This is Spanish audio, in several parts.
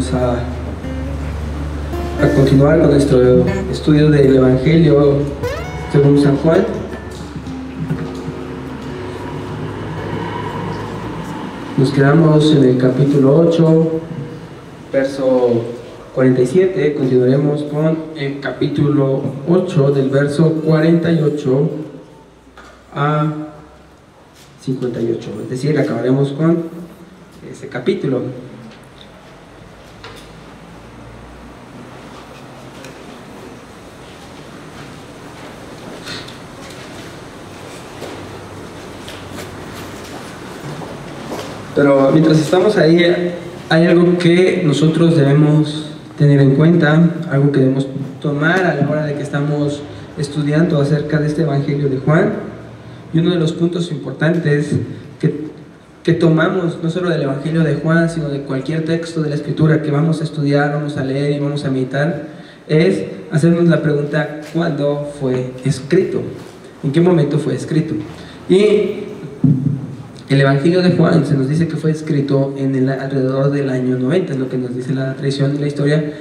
Vamos a continuar con nuestro estudio del Evangelio según San Juan. Nos quedamos en el capítulo 8, verso 47. Continuaremos con el capítulo 8, del verso 48 a 58. Es decir, acabaremos con ese capítulo. Pero mientras estamos ahí, hay algo que nosotros debemos tener en cuenta, algo que debemos tomar a la hora de que estamos estudiando acerca de este Evangelio de Juan. Y uno de los puntos importantes que tomamos, no solo del Evangelio de Juan, sino de cualquier texto de la Escritura que vamos a estudiar, vamos a leer y vamos a meditar, es hacernos la pregunta: ¿cuándo fue escrito? ¿En qué momento fue escrito? Y el Evangelio de Juan se nos dice que fue escrito alrededor del año 90, es lo que nos dice la tradición y la historia.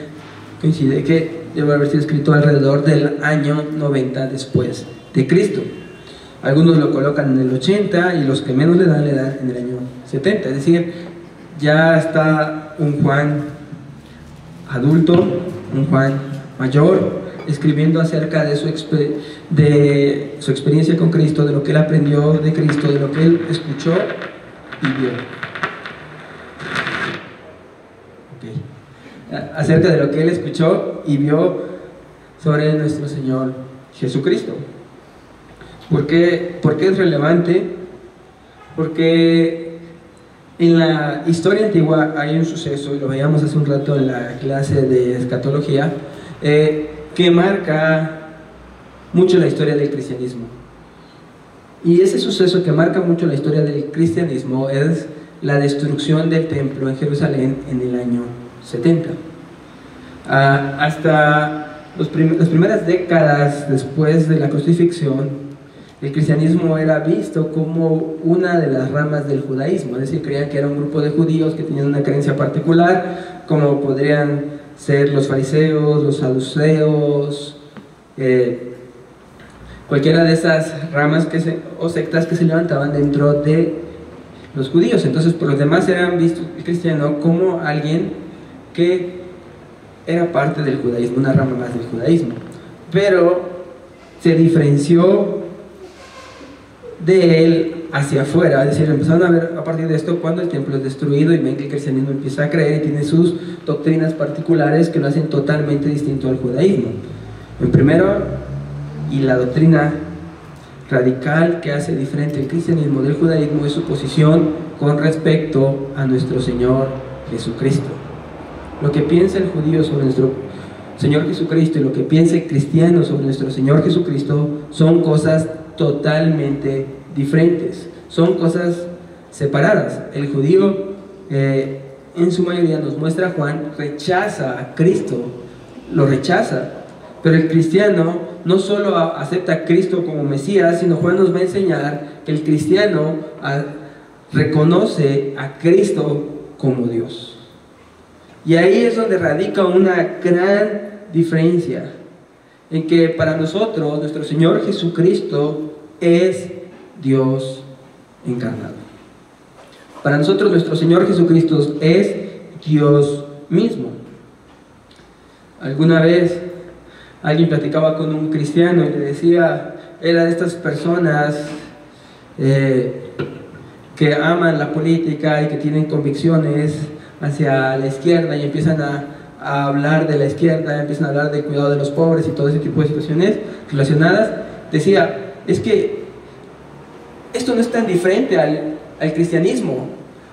Coincide que debe haber sido escrito alrededor del año 90 después de Cristo. Algunos lo colocan en el 80 y los que menos le dan en el año 70. Es decir, ya está un Juan adulto, un Juan mayor, escribiendo acerca de su experiencia con Cristo, de lo que él aprendió de Cristo, de lo que él escuchó y vio. Acerca de lo que él escuchó y vio sobre nuestro Señor Jesucristo. ¿Por qué es relevante? Porque en la historia antigua hay un suceso, y lo veíamos hace un rato en la clase de escatología, que marca mucho la historia del cristianismo. Y ese suceso que marca mucho la historia del cristianismo es la destrucción del templo en Jerusalén en el año 70. Hasta las primeras décadas después de la crucifixión, el cristianismo era visto como una de las ramas del judaísmo, es decir, creían que era un grupo de judíos que tenían una creencia particular, como podrían ser los fariseos, los saduceos, cualquiera de esas ramas o sectas que se levantaban dentro de los judíos. Entonces, por los demás eran vistos el cristiano como alguien que era parte del judaísmo, una rama más del judaísmo, pero se diferenció de él hacia afuera. Es decir, empezaron a ver a partir de esto cuando el templo es destruido y ven que el cristianismo empieza a creer y tiene sus doctrinas particulares que lo hacen totalmente distinto al judaísmo. En primero, y la doctrina radical que hace diferente el cristianismo del judaísmo es su posición con respecto a nuestro Señor Jesucristo. Lo que piensa el judío sobre nuestro Señor Jesucristo y lo que piensa el cristiano sobre nuestro Señor Jesucristo son cosas totalmente diferentes, son cosas separadas. El judío, en su mayoría, nos muestra Juan, rechaza a Cristo, lo rechaza, pero el cristiano no solo acepta a Cristo como Mesías, sino Juan nos va a enseñar que el cristiano reconoce a Cristo como Dios. Y ahí es donde radica una gran diferencia, en que para nosotros nuestro Señor Jesucristo es Dios encarnado. Para nosotros nuestro Señor Jesucristo es Dios mismo. Alguna vez alguien platicaba con un cristiano y le decía, era de estas personas que aman la política y que tienen convicciones hacia la izquierda y empiezan a hablar de la izquierda, empiezan a hablar del cuidado de los pobres y todo ese tipo de situaciones relacionadas. Decía, es que esto no es tan diferente al cristianismo.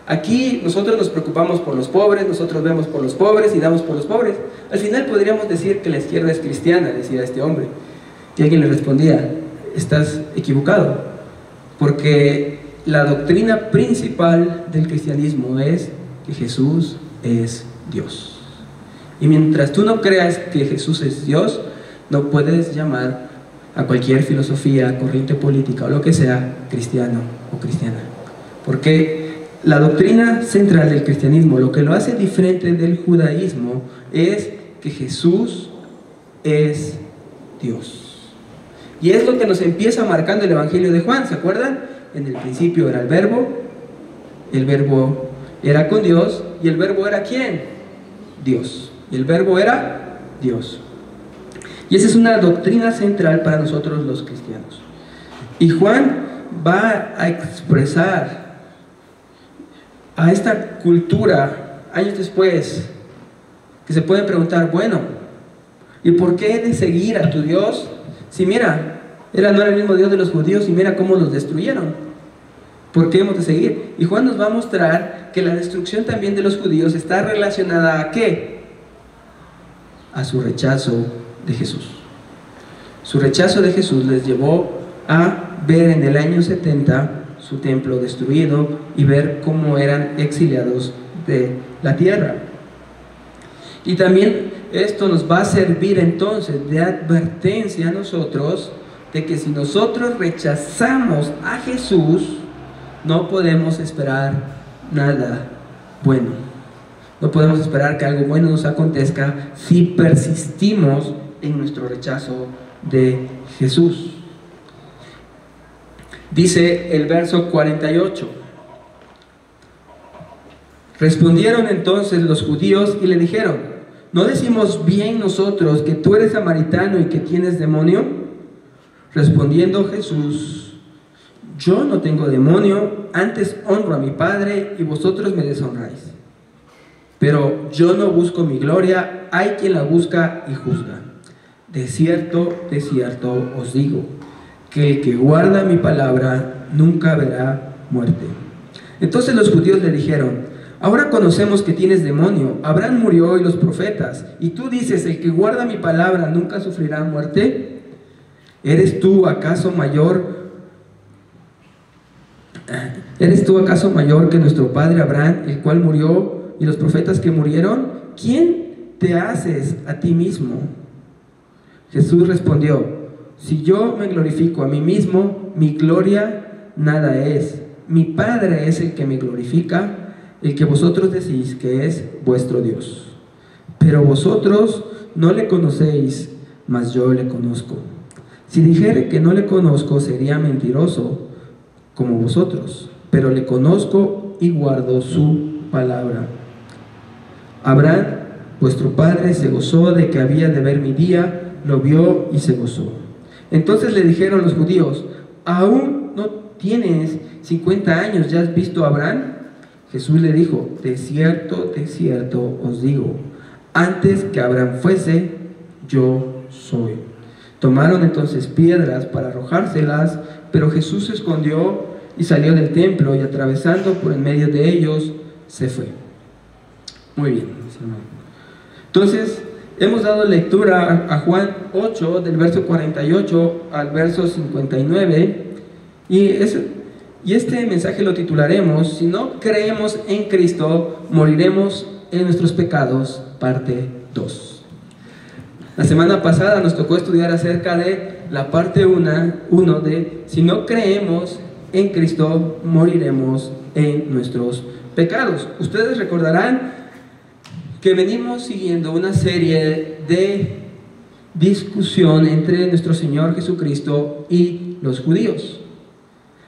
Aquí nosotros nos preocupamos por los pobres, nosotros vemos por los pobres y damos por los pobres. Al final podríamos decir que la izquierda es cristiana, decía este hombre. Y alguien le respondía, estás equivocado, porque la doctrina principal del cristianismo es que Jesús es Dios. Y mientras tú no creas que Jesús es Dios, no puedes llamar a cualquier filosofía, corriente política o lo que sea cristiano o cristiana. Porque la doctrina central del cristianismo, lo que lo hace diferente del judaísmo, es que Jesús es Dios. Y es lo que nos empieza marcando el Evangelio de Juan, ¿se acuerdan? En el principio era el verbo era con Dios, y el verbo era ¿quién? Dios. Y el verbo era Dios. Y esa es una doctrina central para nosotros los cristianos. Y Juan va a expresar a esta cultura, años después, que se pueden preguntar, bueno, ¿y por qué he de seguir a tu Dios? Si mira, no era el mismo Dios de los judíos y mira cómo los destruyeron. ¿Por qué hemos de seguir? Y Juan nos va a mostrar que la destrucción también de los judíos está relacionada ¿a qué? A su rechazo de Jesús. Su rechazo de Jesús les llevó a ver en el año 70 su templo destruido y ver cómo eran exiliados de la tierra. Y también esto nos va a servir entonces de advertencia a nosotros de que si nosotros rechazamos a Jesús, no podemos esperar nada bueno. No podemos esperar que algo bueno nos acontezca si persistimos en nuestro rechazo de Jesús. Dice el verso 48. Respondieron entonces los judíos y le dijeron: ¿no decimos bien nosotros que tú eres samaritano y que tienes demonio? Respondiendo Jesús: yo no tengo demonio, antes honro a mi Padre y vosotros me deshonráis. Pero yo no busco mi gloria, hay quien la busca y juzga. De cierto os digo, que el que guarda mi palabra nunca verá muerte. Entonces los judíos le dijeron: ahora conocemos que tienes demonio, Abraham murió y los profetas, y tú dices: el que guarda mi palabra nunca sufrirá muerte. ¿Eres tú acaso mayor que nuestro padre Abraham, el cual murió, y los profetas que murieron? ¿Quién te haces a ti mismo? Jesús respondió: si yo me glorifico a mí mismo, mi gloria nada es. Mi Padre es el que me glorifica, el que vosotros decís que es vuestro Dios. Pero vosotros no le conocéis, mas yo le conozco. Si dijere que no le conozco, sería mentiroso como vosotros, pero le conozco y guardo su palabra. Abraham, vuestro padre, se gozó de que había de ver mi día, lo vio y se gozó. Entonces le dijeron los judíos: ¿aún no tienes 50 años? ¿Ya has visto a Abraham? Jesús le dijo: de cierto os digo, antes que Abraham fuese, yo soy. Tomaron entonces piedras para arrojárselas, pero Jesús se escondió y salió del templo, y atravesando por en medio de ellos, se fue. Muy bien. Entonces, hemos dado lectura a Juan 8, del verso 48 al verso 59, y este mensaje lo titularemos: si no creemos en Cristo, moriremos en nuestros pecados, parte 2. La semana pasada nos tocó estudiar acerca de la parte 1 de si no creemos en Cristo, moriremos en nuestros pecados. Ustedes recordarán que venimos siguiendo una serie de discusión entre nuestro Señor Jesucristo y los judíos.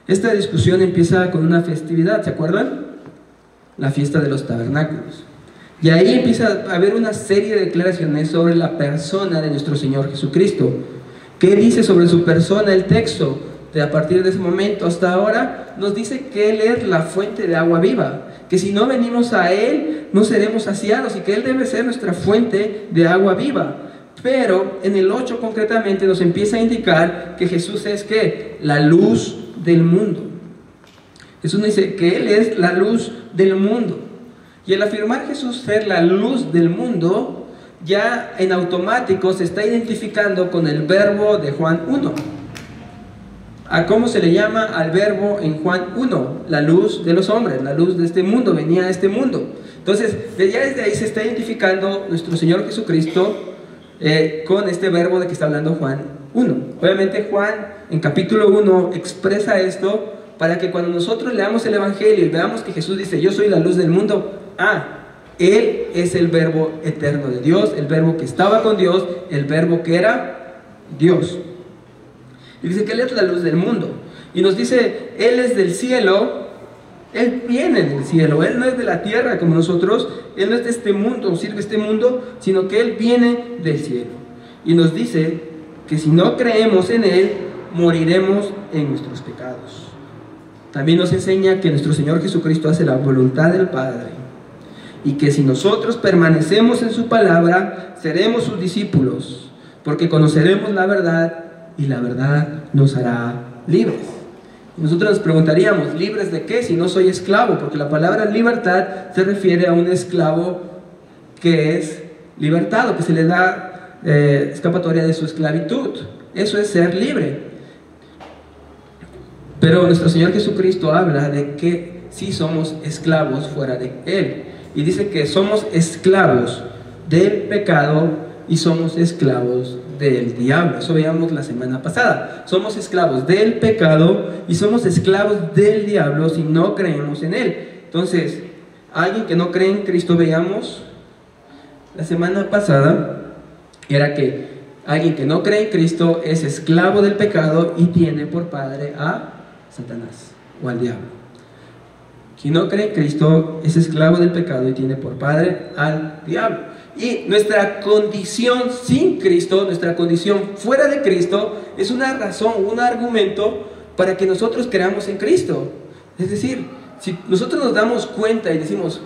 Esta discusión empieza con una festividad, ¿se acuerdan? La fiesta de los tabernáculos. Y ahí empieza a haber una serie de declaraciones sobre la persona de nuestro Señor Jesucristo. ¿Qué dice sobre su persona el texto? De a partir de ese momento hasta ahora nos dice que Él es la fuente de agua viva, que si no venimos a Él no seremos saciados y que Él debe ser nuestra fuente de agua viva. Pero en el 8 concretamente nos empieza a indicar que Jesús es ¿qué? La luz del mundo. Jesús nos dice que Él es la luz del mundo. Y al afirmar Jesús ser la luz del mundo, ya en automático se está identificando con el verbo de Juan 1. ¿A cómo se le llama al verbo en Juan 1? La luz de los hombres, la luz de este mundo, venía a este mundo. Entonces, ya desde ahí se está identificando nuestro Señor Jesucristo con este verbo de que está hablando Juan 1. Obviamente Juan en capítulo 1 expresa esto para que cuando nosotros leamos el Evangelio y veamos que Jesús dice, yo soy la luz del mundo, Él es el verbo eterno de Dios, el verbo que estaba con Dios, el verbo que era Dios. Y dice que Él es la luz del mundo. Y nos dice, Él es del cielo, Él viene del cielo, Él no es de la tierra como nosotros, Él no es de este mundo, sirve este mundo, sino que Él viene del cielo. Y nos dice que si no creemos en Él, moriremos en nuestros pecados. También nos enseña que nuestro Señor Jesucristo hace la voluntad del Padre, y que si nosotros permanecemos en su palabra, seremos sus discípulos, porque conoceremos la verdad, y la verdad nos hará libres. Y nosotros nos preguntaríamos, ¿libres de qué? Si no soy esclavo, porque la palabra libertad se refiere a un esclavo que es libertado, que se le da escapatoria de su esclavitud. Eso es ser libre. Pero nuestro Señor Jesucristo habla de que sí somos esclavos fuera de Él. Y dice que somos esclavos del pecado y somos esclavos del diablo. Eso veíamos la semana pasada. Somos esclavos del pecado y somos esclavos del diablo si no creemos en Él. Entonces, alguien que no cree en Cristo, veíamos la semana pasada, era que alguien que no cree en Cristo es esclavo del pecado y tiene por padre a Satanás o al diablo. Quien no cree en Cristo es esclavo del pecado y tiene por padre al diablo. Y nuestra condición sin Cristo, nuestra condición fuera de Cristo, es una razón, un argumento para que nosotros creamos en Cristo. Es decir, si nosotros nos damos cuenta y decimos,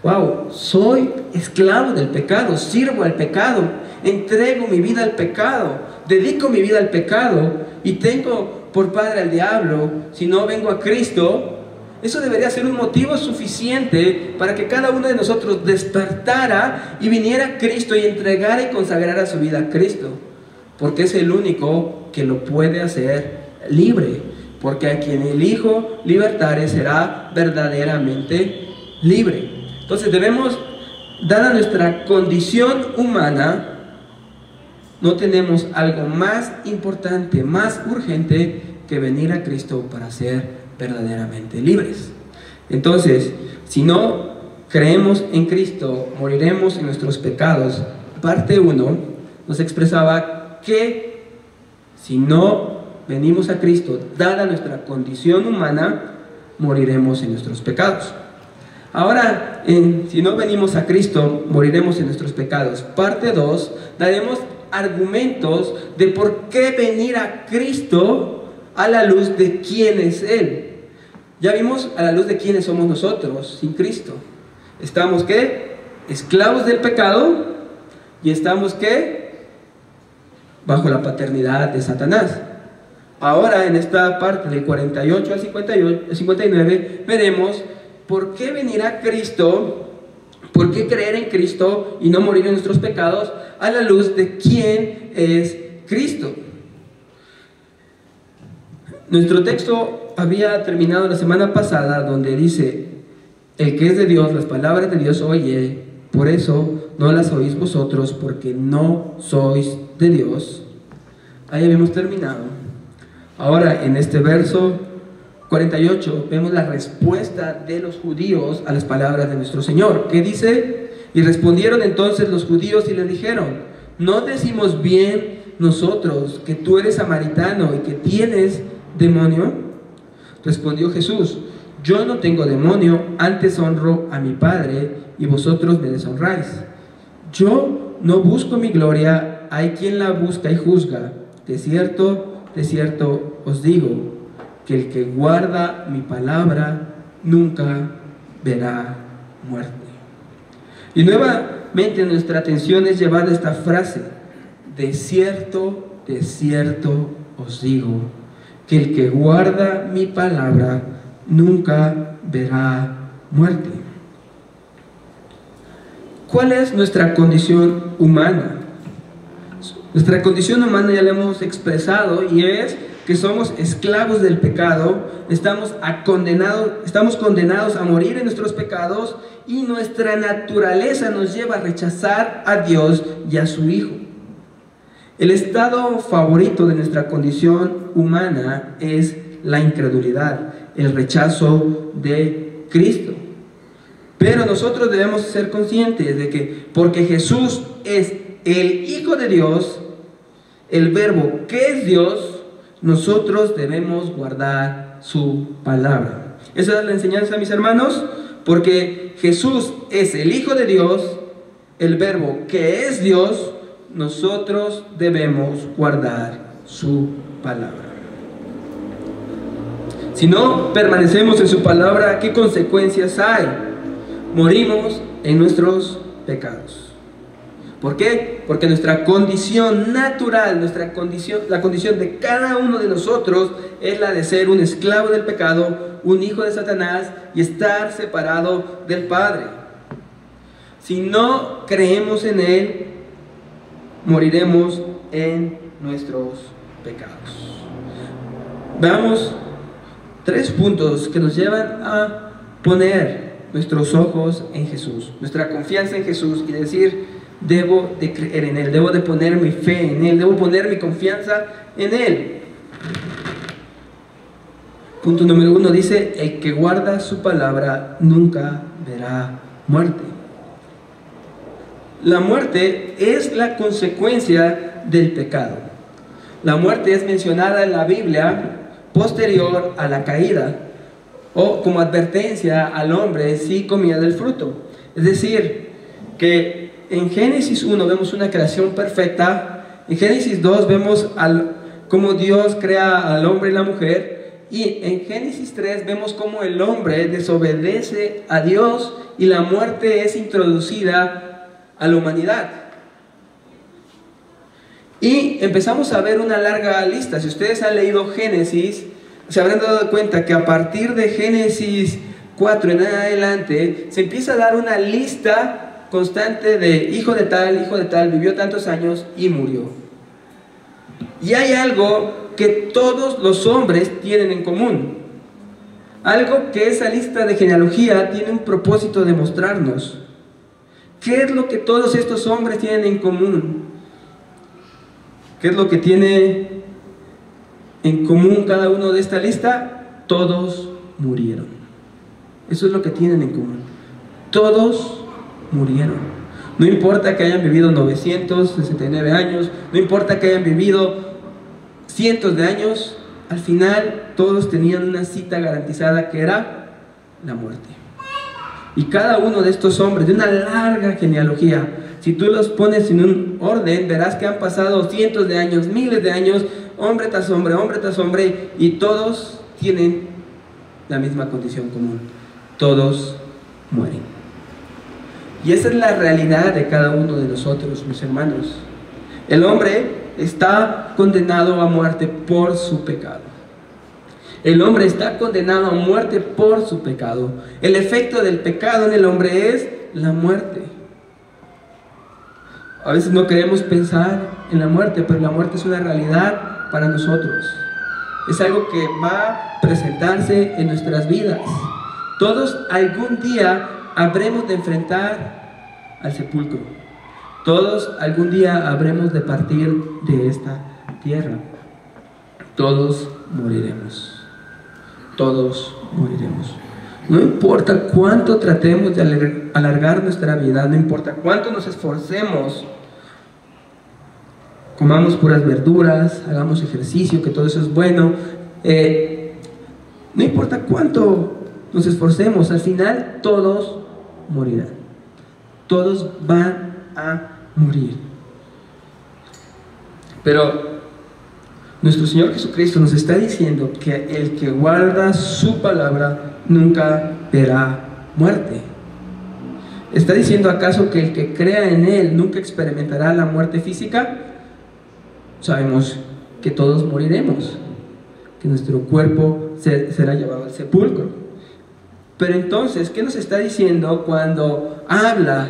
wow, soy esclavo del pecado, sirvo al pecado, entrego mi vida al pecado, dedico mi vida al pecado y tengo por padre al diablo, si no vengo a Cristo, eso debería ser un motivo suficiente para que cada uno de nosotros despertara y viniera a Cristo y entregara y consagrara su vida a Cristo, porque es el único que lo puede hacer libre, porque a quien el Hijo libertare será verdaderamente libre. Entonces debemos, dada nuestra condición humana, no tenemos algo más importante, más urgente que venir a Cristo para ser verdaderamente libres. Entonces, si no creemos en Cristo, moriremos en nuestros pecados. Parte 1 nos expresaba que si no venimos a Cristo, dada nuestra condición humana, moriremos en nuestros pecados. Ahora, si no venimos a Cristo, moriremos en nuestros pecados. Parte 2, daremos argumentos de por qué venir a Cristo a la luz de quién es Él. Ya vimos a la luz de quiénes somos nosotros sin Cristo. Estamos ¿qué? Esclavos del pecado y estamos ¿qué? Bajo la paternidad de Satanás. Ahora en esta parte del 48 al 59 veremos por qué venir a Cristo, por qué creer en Cristo y no morir en nuestros pecados a la luz de quién es Cristo. Nuestro texto había terminado la semana pasada donde dice, el que es de Dios, las palabras de Dios oye, por eso no las oís vosotros, porque no sois de Dios. Ahí habíamos terminado. Ahora en este verso 48 vemos la respuesta de los judíos a las palabras de nuestro Señor. ¿Qué dice? Y respondieron entonces los judíos y le dijeron, ¿no decimos bien nosotros que tú eres samaritano y que tienes demonio? Respondió Jesús, yo no tengo demonio, antes honro a mi Padre y vosotros me deshonráis. Yo no busco mi gloria, hay quien la busca y juzga. De cierto os digo, que el que guarda mi palabra nunca verá muerte. Y nuevamente nuestra atención es llevada a esta frase, de cierto os digo, que el que guarda mi palabra nunca verá muerte. ¿Cuál es nuestra condición humana? Nuestra condición humana ya la hemos expresado y es que somos esclavos del pecado, estamos condenados a morir en nuestros pecados y nuestra naturaleza nos lleva a rechazar a Dios y a su Hijo. El estado favorito de nuestra condición humana es la incredulidad, el rechazo de Cristo. Pero nosotros debemos ser conscientes de que porque Jesús es el Hijo de Dios, el Verbo que es Dios, nosotros debemos guardar su palabra. Esa es la enseñanza, mis hermanos, porque Jesús es el Hijo de Dios, el Verbo que es Dios, nosotros debemos guardar su palabra. Si no permanecemos en su palabra, ¿qué consecuencias hay? Morimos en nuestros pecados. ¿Por qué? Porque nuestra condición natural, la condición de cada uno de nosotros es la de ser un esclavo del pecado, un hijo de Satanás y estar separado del Padre. Si no creemos en Él, moriremos en nuestros pecados. Veamos 3 puntos que nos llevan a poner nuestros ojos en Jesús, nuestra confianza en Jesús y decir: debo de creer en Él, debo de poner mi fe en Él, debo poner mi confianza en Él. Punto número 1 dice: el que guarda su palabra nunca verá muerte. La muerte es la consecuencia del pecado. La muerte es mencionada en la Biblia posterior a la caída, o como advertencia al hombre si comía del fruto. Es decir, que en Génesis 1 vemos una creación perfecta, en Génesis 2 vemos cómo Dios crea al hombre y la mujer, y en Génesis 3 vemos cómo el hombre desobedece a Dios y la muerte es introducida a la humanidad. Y empezamos a ver una larga lista. Si ustedes han leído Génesis, se habrán dado cuenta que a partir de Génesis 4 en adelante se empieza a dar una lista constante de hijo de tal, vivió tantos años y murió. Y hay algo que todos los hombres tienen en común, algo que esa lista de genealogía tiene un propósito de mostrarnos. ¿Qué es lo que todos estos hombres tienen en común? ¿Qué es lo que tiene en común cada uno de esta lista? Todos murieron. Eso es lo que tienen en común. Todos murieron. No importa que hayan vivido 969 años, no importa que hayan vivido cientos de años, al final todos tenían una cita garantizada que era la muerte. Y cada uno de estos hombres, de una larga genealogía, si tú los pones en un orden, verás que han pasado cientos de años, miles de años, hombre tras hombre, y todos tienen la misma condición común. Todos mueren. Y esa es la realidad de cada uno de nosotros, mis hermanos. El hombre está condenado a muerte por su pecado. El hombre está condenado a muerte por su pecado. El efecto del pecado en el hombre es la muerte. A veces no queremos pensar en la muerte, pero la muerte es una realidad para nosotros. Es algo que va a presentarse en nuestras vidas. Todos algún día habremos de enfrentar al sepulcro. Todos algún día habremos de partir de esta tierra. Todos moriremos. Todos moriremos. No importa cuánto tratemos de alargar nuestra vida, no importa cuánto nos esforcemos, comamos puras verduras, hagamos ejercicio, que todo eso es bueno, no importa cuánto nos esforcemos, al final todos morirán. Todos van a morir. Pero nuestro Señor Jesucristo nos está diciendo que el que guarda su palabra nunca verá muerte. ¿Está diciendo acaso que el que crea en Él nunca experimentará la muerte física? Sabemos que todos moriremos, que nuestro cuerpo será llevado al sepulcro. Pero entonces, ¿qué nos está diciendo cuando habla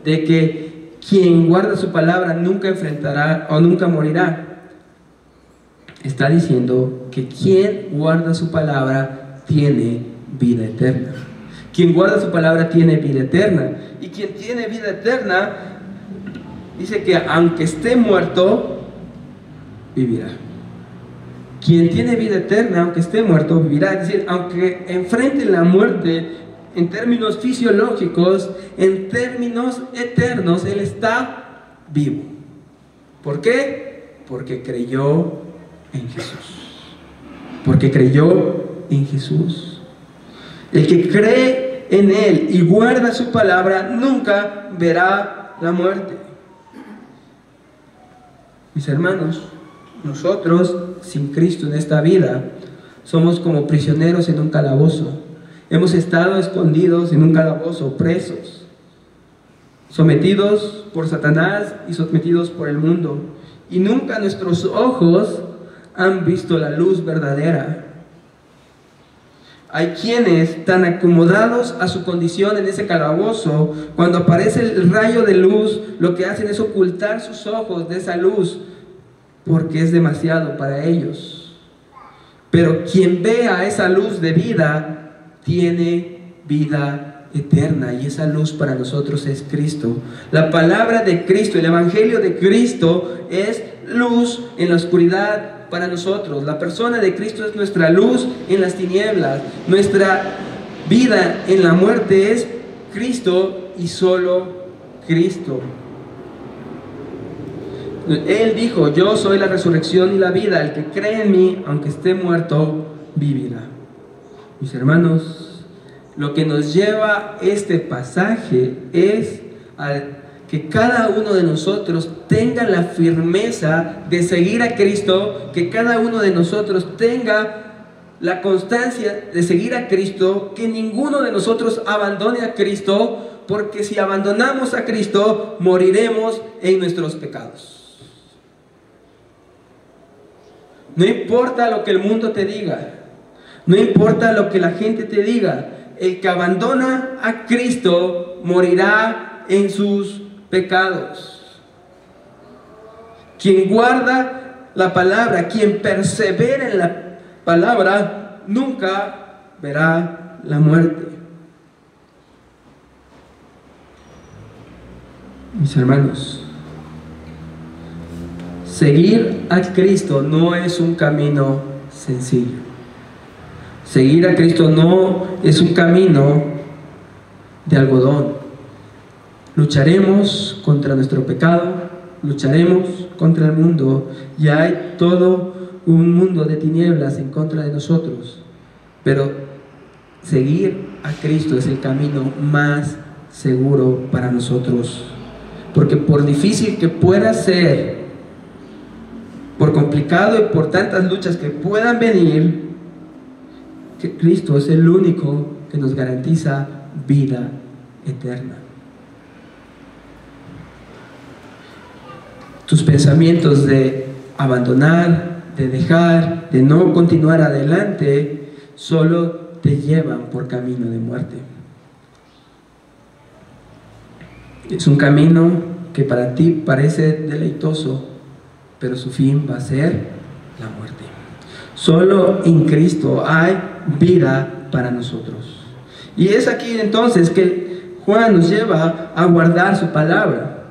de que quien guarda su palabra nunca enfrentará o nunca morirá? Está diciendo que quien guarda su palabra tiene vida eterna. Quien guarda su palabra tiene vida eterna. Y quien tiene vida eterna, dice que aunque esté muerto, vivirá. quien tiene vida eterna, aunque esté muerto, vivirá. Es decir, aunque enfrente la muerte en términos fisiológicos, en términos eternos, Él está vivo. ¿Por qué? Porque creyó en Jesús. Porque creyó en Jesús. El que cree en Él y guarda su palabra nunca verá la muerte. Mis hermanos, nosotros sin Cristo en esta vida somos como prisioneros en un calabozo. Hemos estado escondidos en un calabozo, presos, sometidos por Satanás y sometidos por el mundo. Y nunca nuestros ojos han visto la luz verdadera. Hay quienes, tan acomodados a su condición en ese calabozo, cuando aparece el rayo de luz, lo que hacen es ocultar sus ojos de esa luz, porque es demasiado para ellos. Pero quien vea esa luz de vida, tiene vida eterna, y esa luz para nosotros es Cristo. La palabra de Cristo, el Evangelio de Cristo es luz en la oscuridad para nosotros. La persona de Cristo es nuestra luz en las tinieblas. Nuestra vida en la muerte es Cristo y solo Cristo. Él dijo: yo soy la resurrección y la vida. El que cree en mí, aunque esté muerto, vivirá. Mis hermanos, lo que nos lleva este pasaje es que cada uno de nosotros tenga la firmeza de seguir a Cristo, que cada uno de nosotros tenga la constancia de seguir a Cristo, que ninguno de nosotros abandone a Cristo, porque si abandonamos a Cristo, moriremos en nuestros pecados. No importa lo que el mundo te diga, no importa lo que la gente te diga, el que abandona a Cristo morirá en sus pecados. Quien guarda la palabra, quien persevera en la palabra, nunca verá la muerte. Mis hermanos, seguir a Cristo no es un camino sencillo. Seguir a Cristo no es un camino de algodón. Lucharemos contra nuestro pecado, lucharemos contra el mundo, y hay todo un mundo de tinieblas en contra de nosotros. Pero seguir a Cristo es el camino más seguro para nosotros. Porque por difícil que pueda ser, por complicado y por tantas luchas que puedan venir, que Cristo es el único que nos garantiza vida eterna. Tus pensamientos de abandonar, de dejar, de no continuar adelante, solo te llevan por camino de muerte. Es un camino que para ti parece deleitoso, pero su fin va a ser la muerte. Solo en Cristo hay vida para nosotros. Y es aquí entonces que Juan nos lleva a guardar su palabra.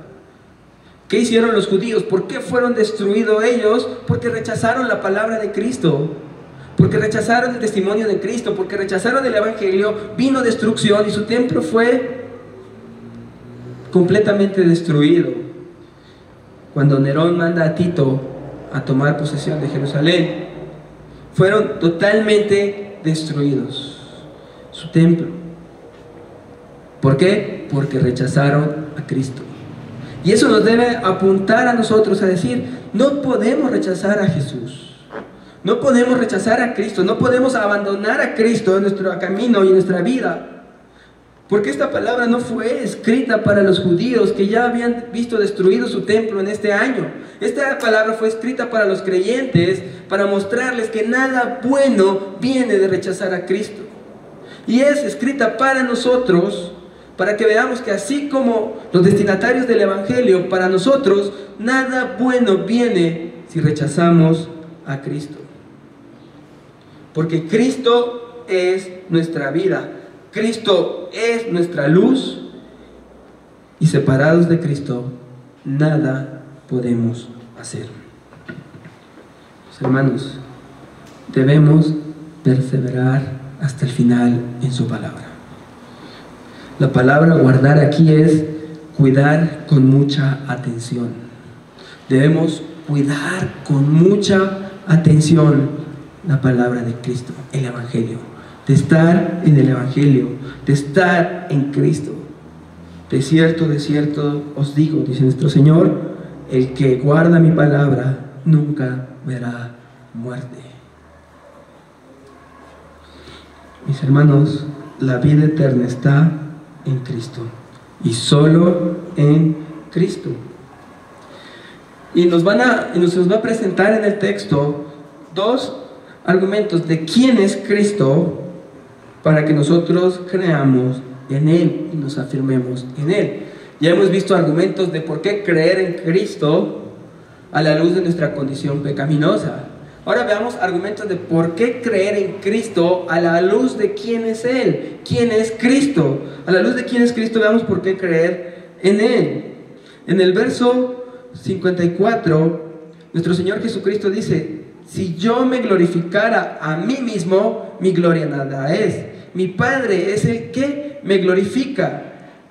¿Qué hicieron los judíos? ¿Por qué fueron destruidos ellos? Porque rechazaron la palabra de Cristo, porque rechazaron el testimonio de Cristo, porque rechazaron el Evangelio. Vino destrucción y su templo fue completamente destruido. Cuando Nerón manda a Tito a tomar posesión de Jerusalén, fueron totalmente destruidos su templo. ¿Por qué? Porque rechazaron a Cristo. Y eso nos debe apuntar a nosotros a decir: no podemos rechazar a Jesús, no podemos rechazar a Cristo, no podemos abandonar a Cristo en nuestro camino y en nuestra vida. Porque esta palabra no fue escrita para los judíos que ya habían visto destruido su templo en este año. Esta palabra fue escrita para los creyentes, para mostrarles que nada bueno viene de rechazar a Cristo. Y es escrita para nosotros, para que veamos que así como los destinatarios del Evangelio, para nosotros nada bueno viene si rechazamos a Cristo. Porque Cristo es nuestra vida, Cristo es nuestra luz, y separados de Cristo nada podemos hacer. Mis hermanos, debemos perseverar hasta el final en su palabra. La palabra guardar aquí es cuidar con mucha atención. Debemos cuidar con mucha atención la palabra de Cristo, el Evangelio, de estar en el Evangelio, de estar en Cristo. De cierto os digo, dice nuestro Señor, el que guarda mi palabra nunca verá muerte. Mis hermanos, la vida eterna está en Cristo y solo en Cristo. Y nos va a presentar en el texto dos argumentos de quién es Cristo para que nosotros creamos en Él y nos afirmemos en Él. Ya hemos visto argumentos de por qué creer en Cristo a la luz de nuestra condición pecaminosa. Ahora veamos argumentos de por qué creer en Cristo a la luz de quién es Él, quién es Cristo. A la luz de quién es Cristo, veamos por qué creer en Él. En el verso 54, nuestro Señor Jesucristo dice: si yo me glorificara a mí mismo, mi gloria nada es. Mi Padre es el que me glorifica,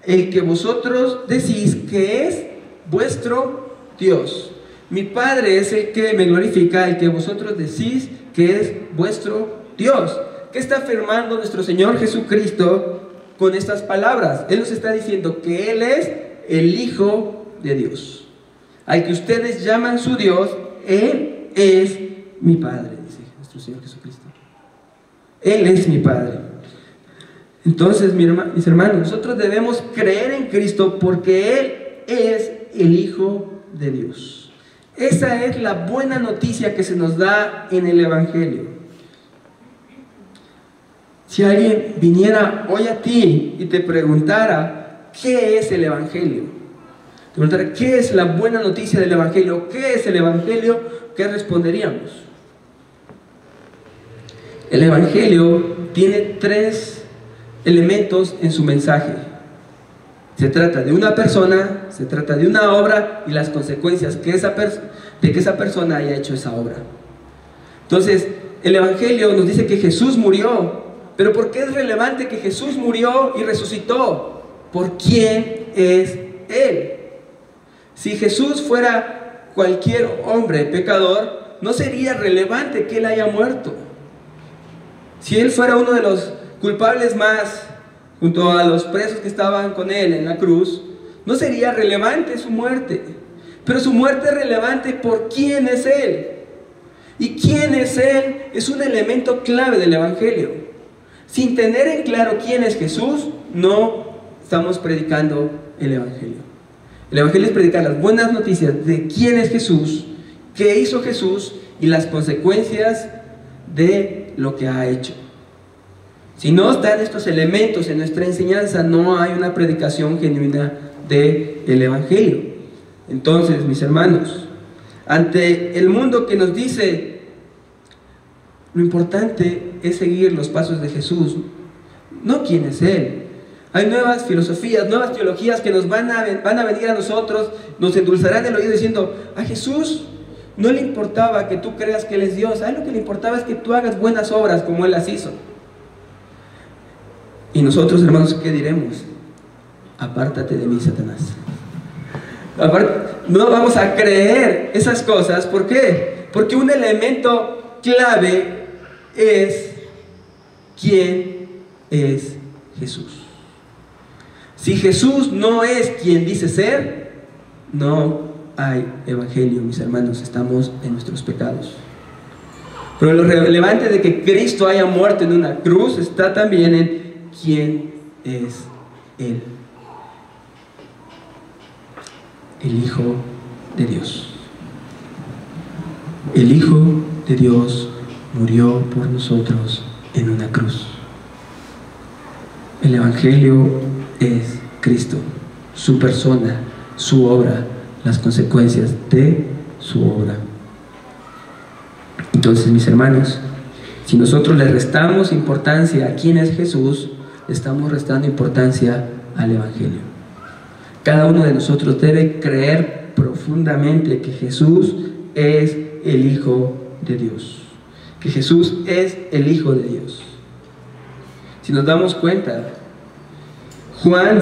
el que vosotros decís que es vuestro Dios. Mi Padre es el que me glorifica, el que vosotros decís que es vuestro Dios. ¿Qué está afirmando nuestro Señor Jesucristo con estas palabras? Él nos está diciendo que Él es el Hijo de Dios. Al que ustedes llaman su Dios, Él es mi Padre, dice nuestro Señor Jesucristo. Él es mi Padre. Entonces, mis hermanos, nosotros debemos creer en Cristo porque Él es el Hijo de Dios. Esa es la buena noticia que se nos da en el Evangelio. Si alguien viniera hoy a ti y te preguntara ¿qué es el Evangelio? Te preguntara ¿qué es la buena noticia del Evangelio? ¿Qué es el Evangelio? ¿Qué responderíamos? El Evangelio tiene tres elementos en su mensaje. Se trata de una persona, se trata de una obra y las consecuencias de que esa persona haya hecho esa obra. Entonces, el Evangelio nos dice que Jesús murió. ¿Pero por qué es relevante que Jesús murió y resucitó? ¿Por quién es Él? Si Jesús fuera cualquier hombre pecador, no sería relevante que Él haya muerto. Si Él fuera uno de los culpables más, junto a los presos que estaban con Él en la cruz, no sería relevante su muerte. Pero su muerte es relevante por quién es Él. Y quién es Él es un elemento clave del Evangelio. Sin tener en claro quién es Jesús, no estamos predicando el Evangelio. El Evangelio es predicar las buenas noticias de quién es Jesús, qué hizo Jesús y las consecuencias de lo que ha hecho. Si no están estos elementos en nuestra enseñanza, no hay una predicación genuina del Evangelio. Entonces, mis hermanos, ante el mundo que nos dice lo importante es seguir los pasos de Jesús, no quién es Él. Hay nuevas filosofías, nuevas teologías que nos van a venir a nosotros, nos endulzarán el oído diciendo: a Jesús no le importaba que tú creas que Él es Dios, a Él lo que le importaba es que tú hagas buenas obras como Él las hizo. Y nosotros, hermanos, ¿qué diremos? Apártate de mí, Satanás. No vamos a creer esas cosas. ¿Por qué? Porque un elemento clave es quién es Jesús. Si Jesús no es quien dice ser, no hay evangelio, mis hermanos. Estamos en nuestros pecados. Pero lo relevante de que Cristo haya muerto en una cruz está también en quién es Él. El Hijo de Dios. El Hijo de Dios murió por nosotros en una cruz. El Evangelio es Cristo, su persona, su obra, las consecuencias de su obra. Entonces, mis hermanos, si nosotros le restamos importancia a quién es Jesús, le estamos restando importancia al Evangelio. Cada uno de nosotros debe creer profundamente que Jesús es el Hijo de Dios, que Jesús es el Hijo de Dios. Si nos damos cuenta, Juan,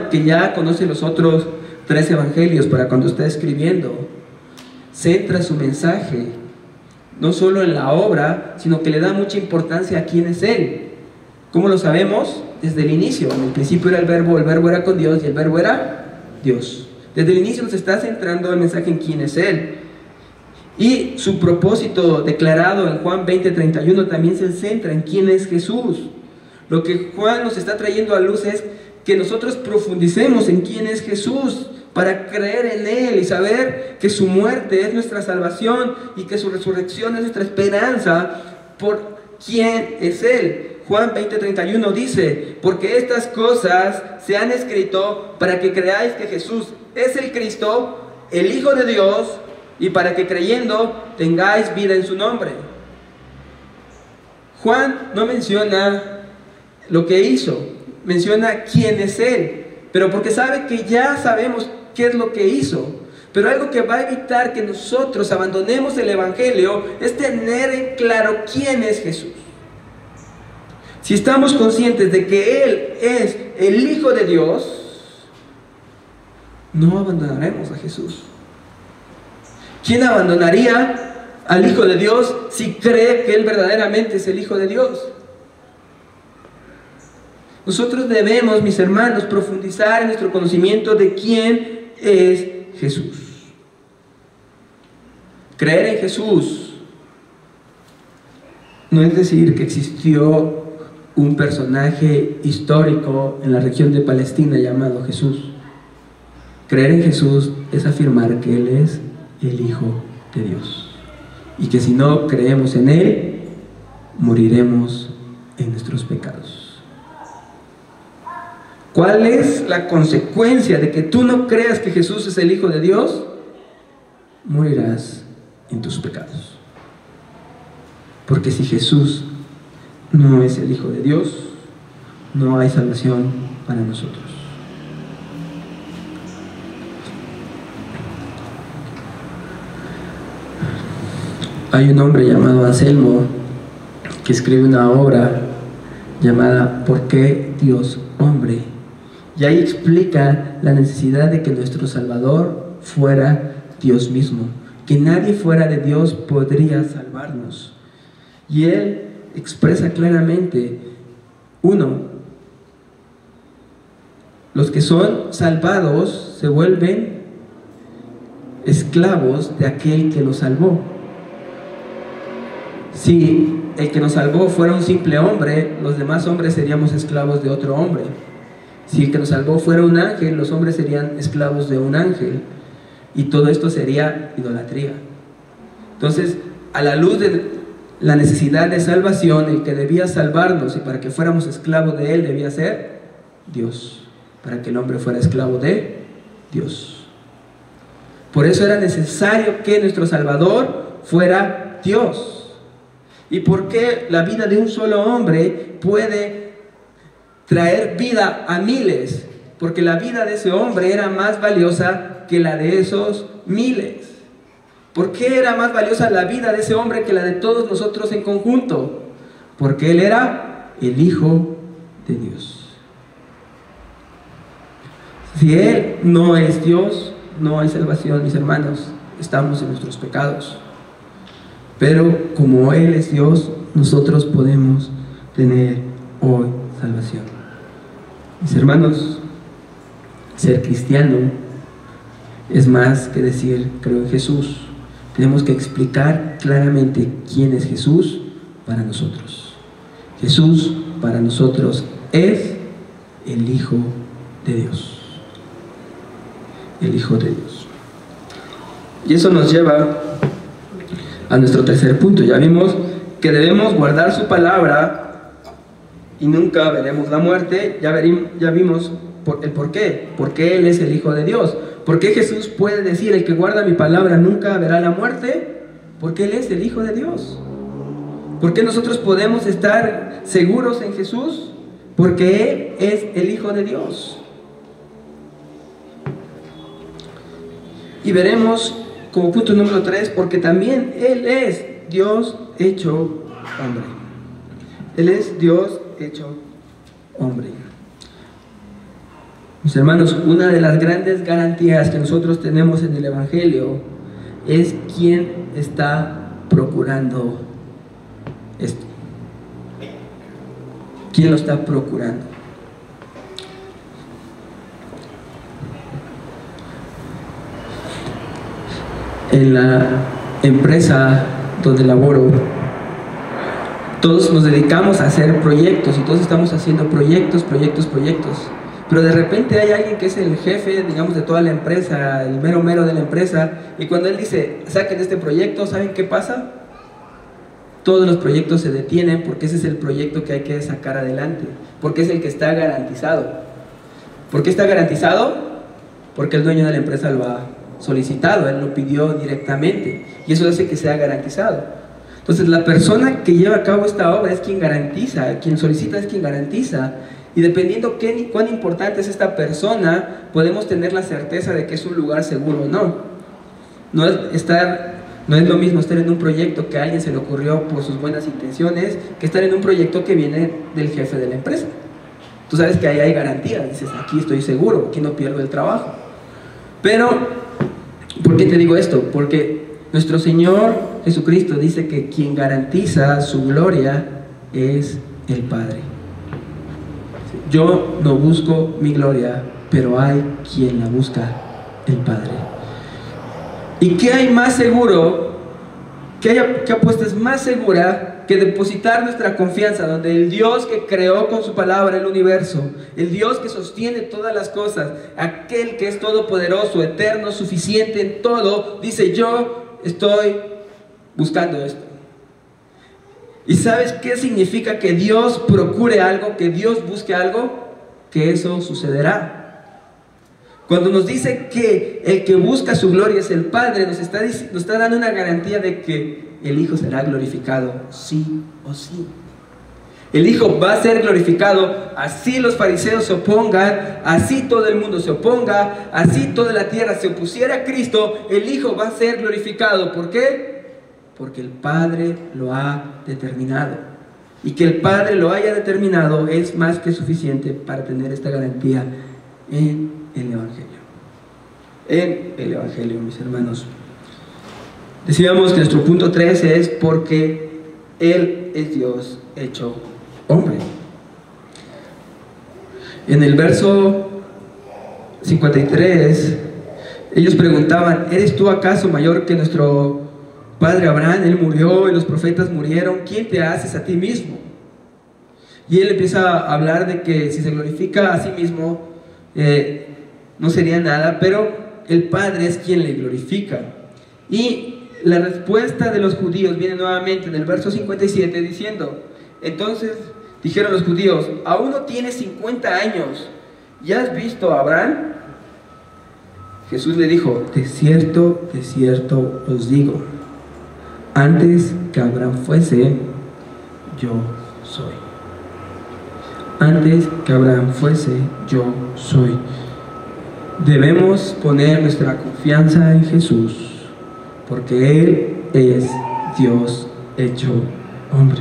que ya conoce los otros 3 evangelios para cuando está escribiendo, centra su mensaje no solo en la obra, sino que le da mucha importancia a quién es Él. ¿Cómo lo sabemos? Desde el inicio. En el principio era el verbo era con Dios y el verbo era Dios. Desde el inicio nos está centrando el mensaje en quién es Él. Y su propósito declarado en Juan 20:31 también se centra en quién es Jesús. Lo que Juan nos está trayendo a luz es que nosotros profundicemos en quién es Jesús para creer en Él y saber que su muerte es nuestra salvación y que su resurrección es nuestra esperanza por quién es Él. Juan 20:31 dice: porque estas cosas se han escrito para que creáis que Jesús es el Cristo, el Hijo de Dios, y para que creyendo tengáis vida en su nombre. Juan no menciona lo que hizo, menciona quién es Él, pero porque sabe que ya sabemos qué es lo que hizo. Pero algo que va a evitar que nosotros abandonemos el Evangelio es tener en claro quién es Jesús. Si estamos conscientes de que Él es el Hijo de Dios, no abandonaremos a Jesús. ¿Quién abandonaría al Hijo de Dios si cree que Él verdaderamente es el Hijo de Dios? Nosotros debemos, mis hermanos, profundizar en nuestro conocimiento de quién es Jesús. Creer en Jesús no es decir que existió un personaje histórico en la región de Palestina llamado Jesús. Creer en Jesús es afirmar que Él es el Hijo de Dios y que si no creemos en Él, moriremos en nuestros pecados. ¿Cuál es la consecuencia de que tú no creas que Jesús es el Hijo de Dios? Morirás en tus pecados. Porque si Jesús no es el Hijo de Dios, no hay salvación para nosotros. Hay un hombre llamado Anselmo que escribe una obra llamada ¿Por qué Dios hombre? Y ahí explica la necesidad de que nuestro Salvador fuera Dios mismo, que nadie fuera de Dios podría salvarnos. Y él expresa claramente: 1, los que son salvados se vuelven esclavos de aquel que los salvó. Si el que nos salvó fuera un simple hombre, los demás hombres seríamos esclavos de otro hombre. Si el que nos salvó fuera un ángel, los hombres serían esclavos de un ángel. Y todo esto sería idolatría. Entonces, a la luz de la necesidad de salvación, el que debía salvarnos y para que fuéramos esclavos de Él debía ser Dios, para que el hombre fuera esclavo de Dios. Por eso era necesario que nuestro Salvador fuera Dios. ¿Y por qué la vida de un solo hombre puede traer vida a miles? Porque la vida de ese hombre era más valiosa que la de esos miles. ¿Por qué era más valiosa la vida de ese hombre que la de todos nosotros en conjunto? Porque él era el Hijo de Dios. Si Él no es Dios, no hay salvación, mis hermanos. Estamos en nuestros pecados. Pero como Él es Dios, nosotros podemos tener hoy salvación. Mis hermanos, ser cristiano es más que decir creo en Jesús. Tenemos que explicar claramente quién es Jesús para nosotros. Jesús para nosotros es el Hijo de Dios. El Hijo de Dios. Y eso nos lleva a nuestro tercer punto. Ya vimos que debemos guardar su palabra y nunca veremos la muerte. Ya vimos el por qué. Porque Él es el Hijo de Dios. ¿Por qué Jesús puede decir el que guarda mi palabra nunca verá la muerte? Porque Él es el Hijo de Dios. ¿Por qué nosotros podemos estar seguros en Jesús? Porque Él es el Hijo de Dios. Y veremos como punto número 3, porque también Él es Dios hecho hombre. Él es Dios hecho hombre. Mis hermanos, una de las grandes garantías que nosotros tenemos en el Evangelio es quién está procurando esto. ¿Quién lo está procurando? En la empresa donde laboro, todos nos dedicamos a hacer proyectos y todos estamos haciendo proyectos. Pero de repente hay alguien que es el jefe, digamos, de toda la empresa, el mero de la empresa, y cuando él dice, saquen este proyecto, ¿saben qué pasa? Todos los proyectos se detienen porque ese es el proyecto que hay que sacar adelante, porque es el que está garantizado. ¿Por qué está garantizado? Porque el dueño de la empresa lo ha solicitado, él lo pidió directamente, y eso hace que sea garantizado. Entonces la persona que lleva a cabo esta obra es quien garantiza, quien solicita es quien garantiza. Y dependiendo cuán importante es esta persona, podemos tener la certeza de que es un lugar seguro o no. No es lo mismo estar en un proyecto que a alguien se le ocurrió por sus buenas intenciones, que estar en un proyecto que viene del jefe de la empresa. Tú sabes que ahí hay garantía, dices, aquí estoy seguro, aquí no pierdo el trabajo. Pero, ¿por qué te digo esto? Porque nuestro Señor Jesucristo dice que quien garantiza su gloria es el Padre. Yo no busco mi gloria, pero hay quien la busca, el Padre. ¿Y qué hay más seguro? ¿Qué apuesta es más segura que depositar nuestra confianza donde el Dios que creó con su palabra el universo, el Dios que sostiene todas las cosas, aquel que es todopoderoso, eterno, suficiente en todo, dice: yo estoy buscando esto? ¿Y sabes qué significa que Dios procure algo, que Dios busque algo? Que eso sucederá. Cuando nos dice que el que busca su gloria es el Padre, nos está dando una garantía de que el Hijo será glorificado, sí o sí. El Hijo va a ser glorificado, así los fariseos se opongan, así todo el mundo se oponga, así toda la tierra se opusiera a Cristo, el Hijo va a ser glorificado. ¿Por qué? Porque el Padre lo ha determinado. Y que el Padre lo haya determinado es más que suficiente para tener esta garantía en el Evangelio. En el Evangelio, mis hermanos. Decíamos que nuestro punto 13 es porque Él es Dios hecho hombre. En el verso 53, ellos preguntaban: ¿eres tú acaso mayor que nuestro padre Abraham? Él murió y los profetas murieron. ¿Quién te haces a ti mismo? Y él empieza a hablar de que si se glorifica a sí mismo, no sería nada, pero el Padre es quien le glorifica. Y la respuesta de los judíos viene nuevamente en el verso 57 diciendo: entonces dijeron los judíos: aún no tienes 50 años, ¿ya has visto a Abraham? Jesús le dijo: de cierto os digo, antes que Abraham fuese, yo soy. Antes que Abraham fuese, yo soy. Debemos poner nuestra confianza en Jesús, porque Él es Dios hecho hombre.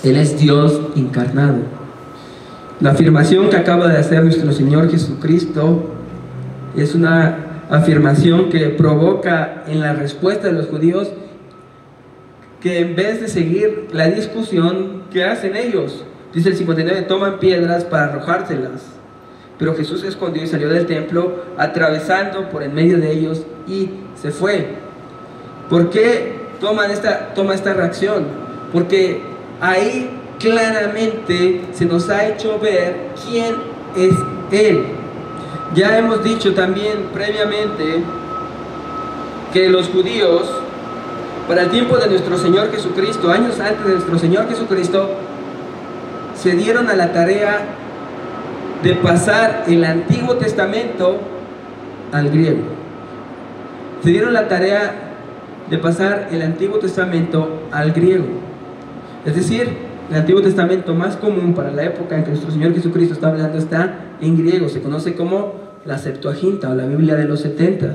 Él es Dios encarnado. La afirmación que acaba de hacer nuestro Señor Jesucristo es una afirmación que provoca en la respuesta de los judíos que en vez de seguir la discusión que hacen ellos, dice el 59, toman piedras para arrojárselas. Pero Jesús se escondió y salió del templo, atravesando por en medio de ellos, y se fue. ¿Por qué toma esta reacción? Porque ahí claramente se nos ha hecho ver quién es Él. Ya hemos dicho también previamente que los judíos, para el tiempo de nuestro Señor Jesucristo, años antes de nuestro Señor Jesucristo, se dieron a la tarea de pasar el Antiguo Testamento al griego. Se dieron la tarea de pasar el Antiguo Testamento al griego. Es decir, el Antiguo Testamento más común para la época en que nuestro Señor Jesucristo está hablando está en griego. Se conoce como la Septuaginta o la Biblia de los 70.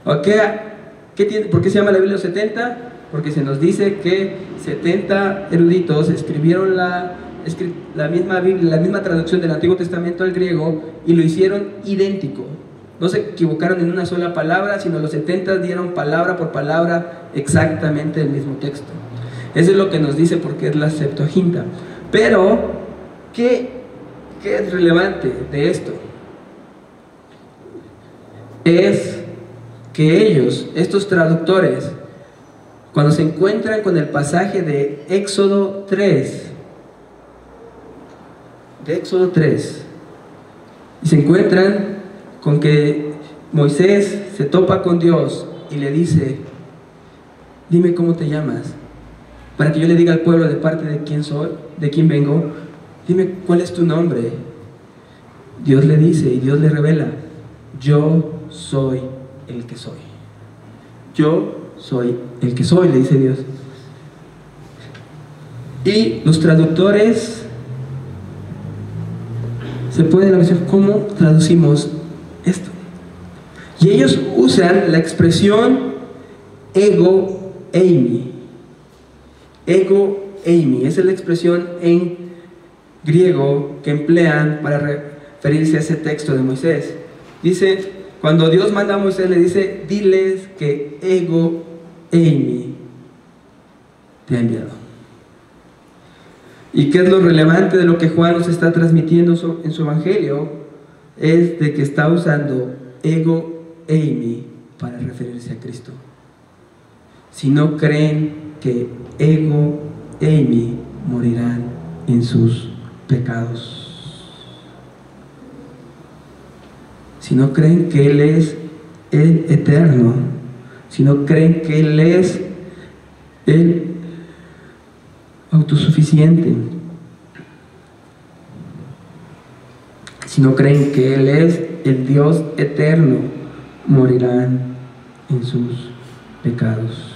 ¿Por qué se llama la Biblia de los 70? porque se nos dice que 70 eruditos escribieron la misma Biblia, la misma traducción del Antiguo Testamento al griego, y lo hicieron idéntico. No se equivocaron en una sola palabra, sino los 70 dieron palabra por palabra exactamente el mismo texto. Eso es lo que nos dice porque es la Septuaginta. Pero, ¿qué es relevante de esto? Es que ellos, estos traductores, cuando se encuentran con el pasaje de Éxodo 3, y se encuentran con que Moisés se topa con Dios y le dice: dime cómo te llamas, para que yo le diga al pueblo de parte de quién soy, de quién vengo. Dime cuál es tu nombre. Dios le dice, y Dios le revela: yo soy el que soy. Yo soy el que soy, le dice Dios. Y los traductores se pueden decir: ¿cómo traducimos esto? Y ellos usan la expresión ego eimi. Ego eimi, esa es la expresión en griego que emplean para referirse a ese texto de Moisés. Dice, cuando Dios manda a Moisés, le dice: diles que ego eimi te ha enviado. ¿Y qué es lo relevante de lo que Juan nos está transmitiendo en su evangelio? Es de que está usando ego eimi para referirse a Cristo. Si no creen que ego eimi, morirán en sus pecados. Si no creen que Él es el eterno, si no creen que Él es el autosuficiente, si no creen que Él es el Dios eterno, morirán en sus pecados.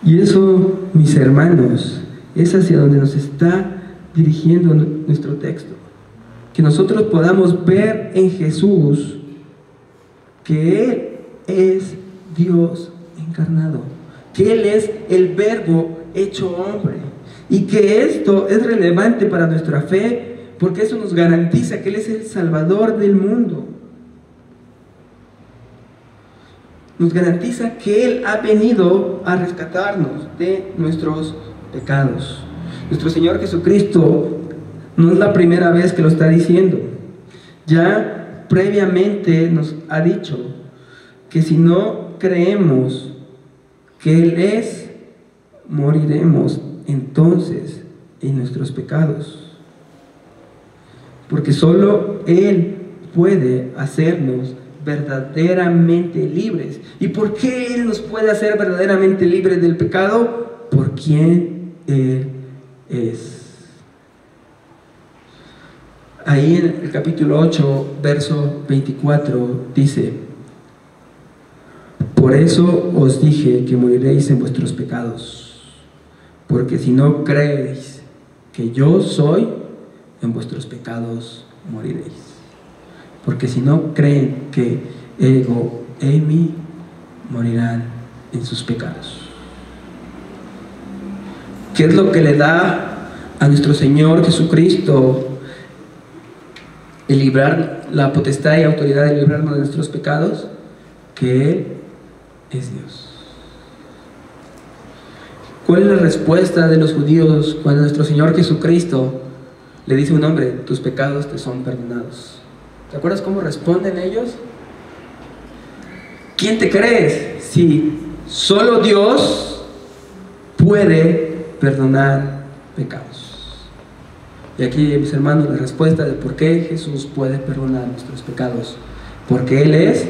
Y eso, mis hermanos, es hacia donde nos está dirigiendo nuestro texto. Que nosotros podamos ver en Jesús que Él es Dios encarnado, que Él es el Verbo hecho hombre, y que esto es relevante para nuestra fe, porque eso nos garantiza que Él es el Salvador del mundo. Nos garantiza que Él ha venido a rescatarnos de nuestros pecados. Nuestro Señor Jesucristo no es la primera vez que lo está diciendo. Ya previamente nos ha dicho que si no creemos que Él es, moriremos entonces en nuestros pecados. Porque solo Él puede hacernos verdaderamente libres. ¿Y por qué Él nos puede hacer verdaderamente libres del pecado? Por quien Él es. Ahí en el capítulo 8, verso 24 dice: por eso os dije que moriréis en vuestros pecados, porque si no creéis que yo soy, en vuestros pecados moriréis. Porque si no creen que ego eimi, morirán en sus pecados. ¿Qué es lo que le da a nuestro Señor Jesucristo el librar la potestad y autoridad de librarnos de nuestros pecados? Que Él es Dios. ¿Cuál es la respuesta de los judíos cuando nuestro Señor Jesucristo le dice a un hombre: tus pecados te son perdonados? ¿Te acuerdas cómo responden ellos? ¿Quién te crees? Si solo Dios puede perdonar pecados. Y aquí, mis hermanos, la respuesta de por qué Jesús puede perdonar nuestros pecados: porque Él es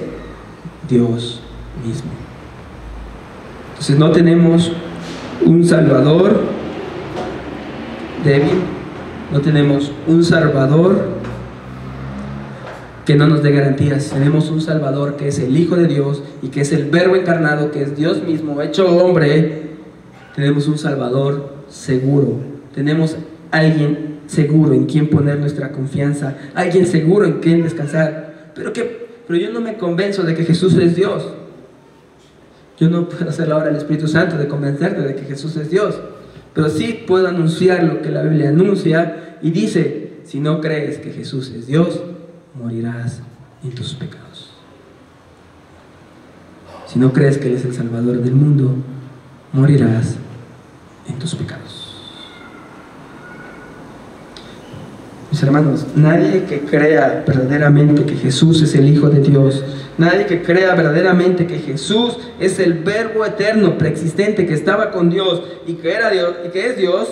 Dios mismo. Entonces no tenemos un Salvador débil, no tenemos un Salvador que no nos dé garantías. Tenemos un Salvador que es el Hijo de Dios y que es el Verbo encarnado, que es Dios mismo hecho hombre. Tenemos un Salvador seguro. Tenemos alguien seguro en quien poner nuestra confianza, alguien seguro en quien descansar. Pero yo no me convenzo de que Jesús es Dios. Yo no puedo hacer la obra del Espíritu Santo de convencerte de que Jesús es Dios, pero sí puedo anunciar lo que la Biblia anuncia y dice: si no crees que Jesús es Dios, morirás en tus pecados. Si no crees que Él es el Salvador del mundo, morirás en tus pecados. Mis hermanos, nadie que crea verdaderamente que Jesús es el Hijo de Dios, nadie que crea verdaderamente que Jesús es el Verbo eterno, preexistente, que estaba con Dios y que era Dios y que es Dios,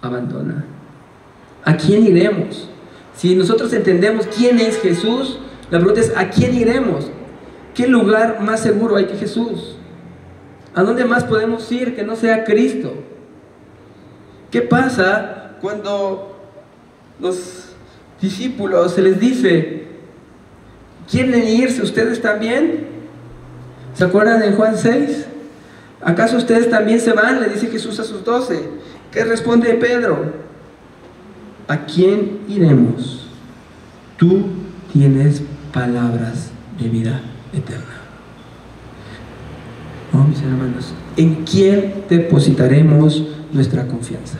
abandona. ¿A quién iremos? Si nosotros entendemos quién es Jesús, la pregunta es: ¿a quién iremos? ¿Qué lugar más seguro hay que Jesús? ¿A dónde más podemos ir que no sea Cristo? ¿Qué pasa cuando los discípulos se les dice: ¿quieren irse ustedes también? ¿Se acuerdan de Juan 6? ¿Acaso ustedes también se van?, le dice Jesús a sus 12. ¿Qué responde Pedro? ¿A quién iremos? Tú tienes palabras de vida eterna. Oh, mis hermanos, ¿en quién depositaremos nuestra confianza?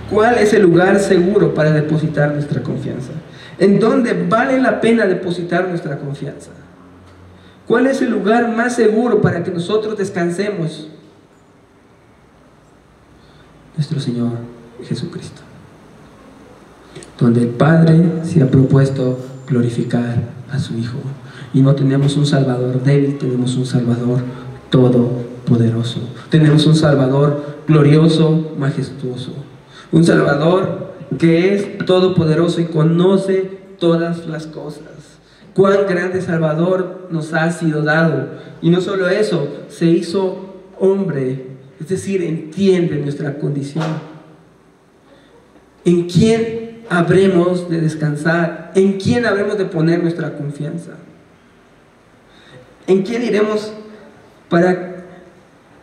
¿Cuál es el lugar seguro para depositar nuestra confianza? ¿En dónde vale la pena depositar nuestra confianza? ¿Cuál es el lugar más seguro para que nosotros descansemos? Nuestro Señor Jesucristo, donde el Padre se ha propuesto glorificar a su Hijo. Y no tenemos un Salvador débil, tenemos un Salvador todopoderoso. Tenemos un Salvador glorioso, majestuoso. Un Salvador que es todopoderoso y conoce todas las cosas. Cuán grande Salvador nos ha sido dado. Y no solo eso, se hizo hombre, es decir, entiende nuestra condición. ¿En quién habremos de descansar? ¿En quién habremos de poner nuestra confianza? ¿En quién iremos para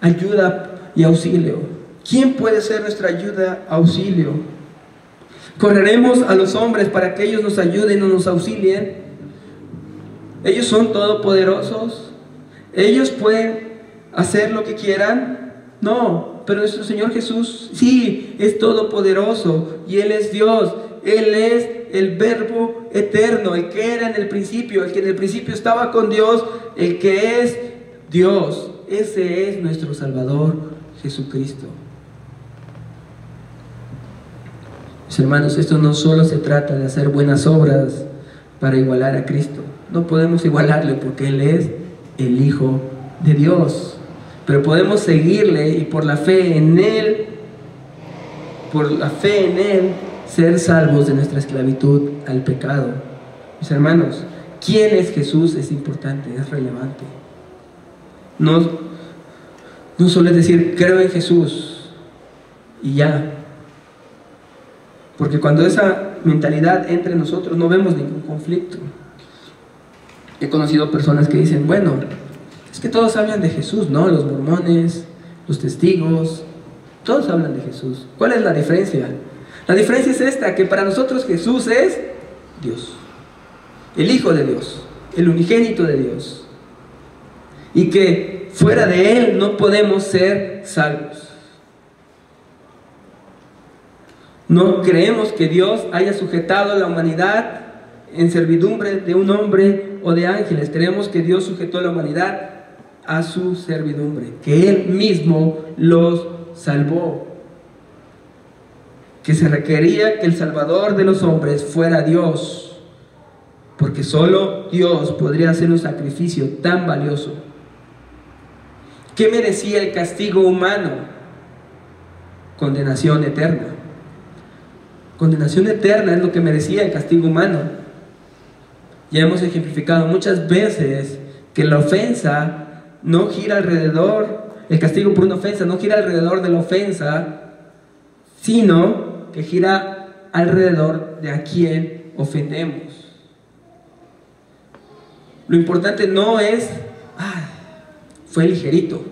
ayuda y auxilio? ¿Quién puede ser nuestra ayuda, auxilio? ¿Correremos a los hombres para que ellos nos ayuden o nos auxilien? ¿Ellos son todopoderosos? ¿Ellos pueden hacer lo que quieran? No, pero nuestro Señor Jesús sí es todopoderoso y Él es Dios. Él es el Verbo eterno, el que era en el principio, el que en el principio estaba con Dios, el que es Dios. Ese es nuestro Salvador Jesucristo. Mis hermanos, esto no solo se trata de hacer buenas obras para igualar a Cristo. No podemos igualarle porque Él es el Hijo de Dios. Pero podemos seguirle y por la fe en Él, ser salvos de nuestra esclavitud al pecado. Mis hermanos, ¿quién es Jesús? Es importante, es relevante. No solo es decir, creo en Jesús y ya. Porque cuando esa mentalidad entra en nosotros, no vemos ningún conflicto. He conocido personas que dicen, bueno, es que todos hablan de Jesús, ¿no? Los mormones, los testigos, todos hablan de Jesús. ¿Cuál es la diferencia? La diferencia es esta, que para nosotros Jesús es Dios, el Hijo de Dios, el unigénito de Dios, y que fuera de Él no podemos ser salvos. No creemos que Dios haya sujetado a la humanidad en servidumbre de un hombre o de ángeles. Creemos que Dios sujetó a la humanidad a su servidumbre, que Él mismo los salvó, que se requería que el Salvador de los hombres fuera Dios, porque solo Dios podría hacer un sacrificio tan valioso. ¿Qué merecía el castigo humano? Condenación eterna. Condenación eterna es lo que merecía el castigo humano. Ya hemos ejemplificado muchas veces que la ofensa no gira alrededor, el castigo por una ofensa no gira alrededor de la ofensa, sino que gira alrededor de a quién ofendemos. Lo importante no es, fue ligerito,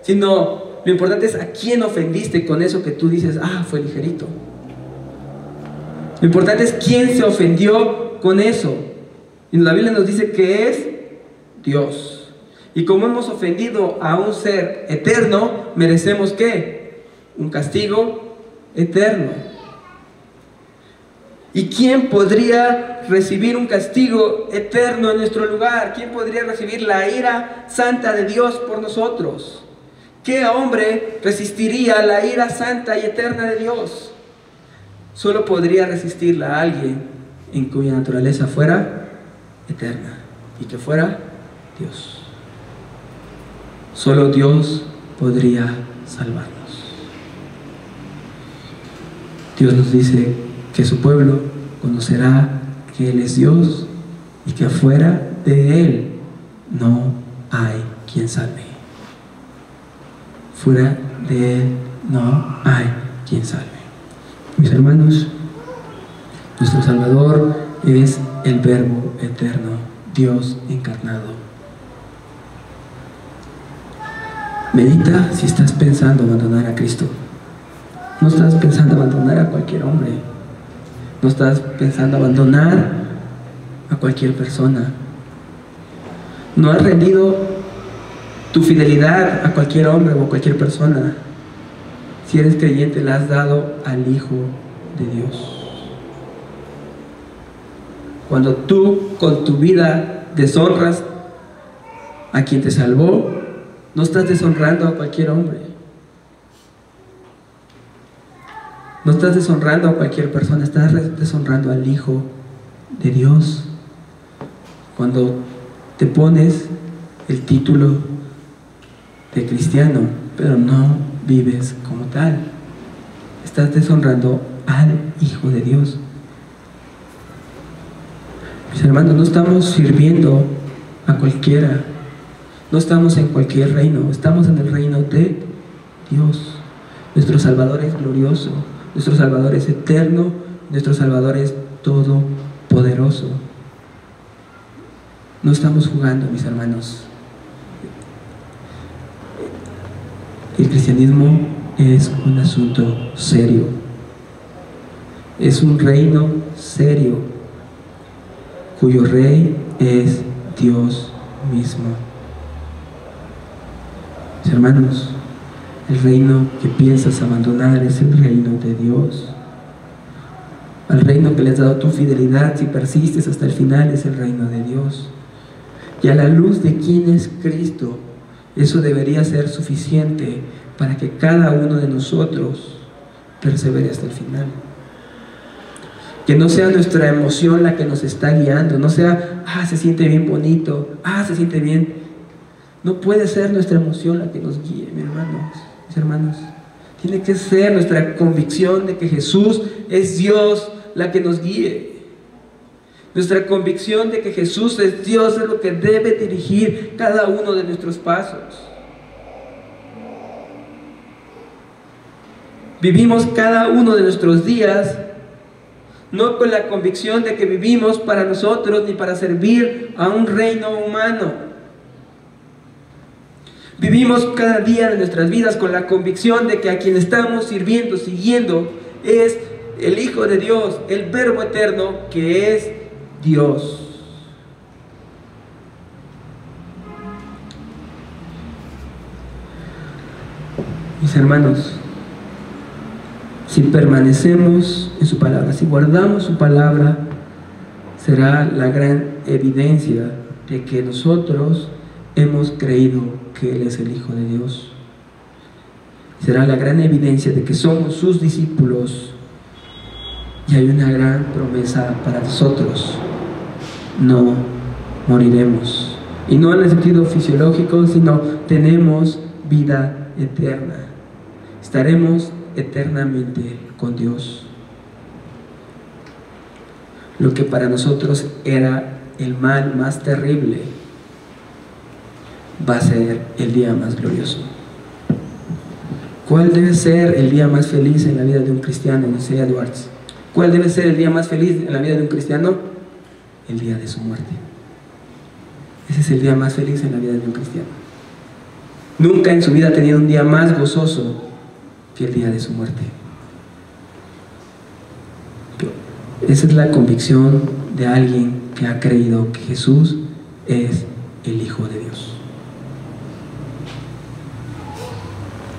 sino lo importante es a quién ofendiste con eso que tú dices, fue ligerito. Lo importante es quién se ofendió con eso. Y la Biblia nos dice que es Dios. Y como hemos ofendido a un ser eterno, merecemos ¿qué? Un castigo eterno. ¿Y quién podría recibir un castigo eterno en nuestro lugar? ¿Quién podría recibir la ira santa de Dios por nosotros? ¿Qué hombre resistiría la ira santa y eterna de Dios? Solo podría resistirla a alguien en cuya naturaleza fuera eterna y que fuera Dios. Solo Dios podría salvarnos. Dios nos dice que su pueblo conocerá que Él es Dios y que afuera de Él no hay quien salve. Fuera de Él no hay quien salve. Mis hermanos, nuestro Salvador es el Verbo eterno, Dios encarnado. Medita si estás pensando abandonar a Cristo. No estás pensando abandonar a cualquier hombre. No estás pensando abandonar a cualquier persona. No has rendido tu fidelidad a cualquier hombre o a cualquier persona. Si eres creyente, la has dado al Hijo de Dios. Cuando tú con tu vida deshonras a quien te salvó, no estás deshonrando a cualquier hombre. No estás deshonrando a cualquier persona, estás deshonrando al Hijo de Dios. Cuando te pones el título de cristiano, pero no vives como tal, estás deshonrando al Hijo de Dios. Mis hermanos, no estamos sirviendo a cualquiera, no estamos en cualquier reino, estamos en el reino de Dios. Nuestro Salvador es glorioso, nuestro Salvador es eterno, nuestro Salvador es todopoderoso. No estamos jugando, mis hermanos. El cristianismo es un asunto serio. Es un reino serio, cuyo rey es Dios mismo. Mis hermanos, el reino que piensas abandonar es el reino de Dios. Al reino que le has dado tu fidelidad, si persistes hasta el final, es el reino de Dios. Y a la luz de quién es Cristo, eso debería ser suficiente para que cada uno de nosotros persevere hasta el final. Que no sea nuestra emoción la que nos está guiando, no sea, se siente bien bonito, se siente bien. No puede ser nuestra emoción la que nos guíe, mis hermanos. Tiene que ser nuestra convicción de que Jesús es Dios la que nos guíe. Nuestra convicción de que Jesús es Dios es lo que debe dirigir cada uno de nuestros pasos. Vivimos cada uno de nuestros días no con la convicción de que vivimos para nosotros ni para servir a un reino humano. Vivimos cada día de nuestras vidas con la convicción de que a quien estamos sirviendo, siguiendo, es el Hijo de Dios, el Verbo eterno, que es Dios. Mis hermanos, si permanecemos en su palabra, si guardamos su palabra, será la gran evidencia de que nosotros hemos creído que Él es el Hijo de Dios. Será la gran evidencia de que somos sus discípulos. Y hay una gran promesa para nosotros: no moriremos. Y no en el sentido fisiológico, sino tenemos vida eterna. Estaremos eternamente con Dios. Lo que para nosotros era el mal más terrible va a ser el día más glorioso. ¿Cuál debe ser el día más feliz en la vida de un cristiano? Dice Edwards. ¿Cuál debe ser el día más feliz en la vida de un cristiano? El día de su muerte. Ese es el día más feliz en la vida de un cristiano. Nunca en su vida ha tenido un día más gozoso que el día de su muerte. Esa es la convicción de alguien que ha creído que Jesús es el Hijo de Dios.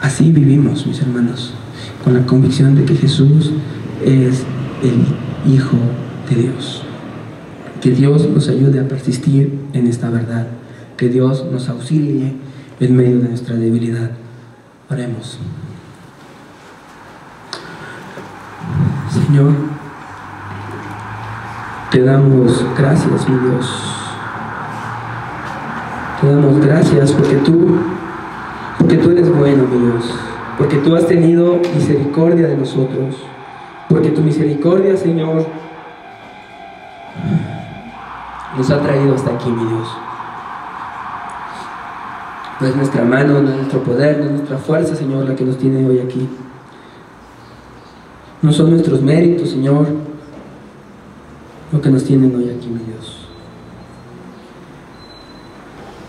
Así vivimos, mis hermanos, con la convicción de que Jesús es el Hijo de Dios. Que Dios nos ayude a persistir en esta verdad. Que Dios nos auxilie en medio de nuestra debilidad. Oremos. Señor, te damos gracias, mi Dios. Te damos gracias porque tú eres bueno, mi Dios. Porque tú has tenido misericordia de nosotros. Porque tu misericordia, Señor, nos ha traído hasta aquí, mi Dios. No es nuestra mano, no es nuestro poder, no es nuestra fuerza, Señor, la que nos tiene hoy aquí. No son nuestros méritos, Señor, lo que nos tienen hoy aquí, mi Dios.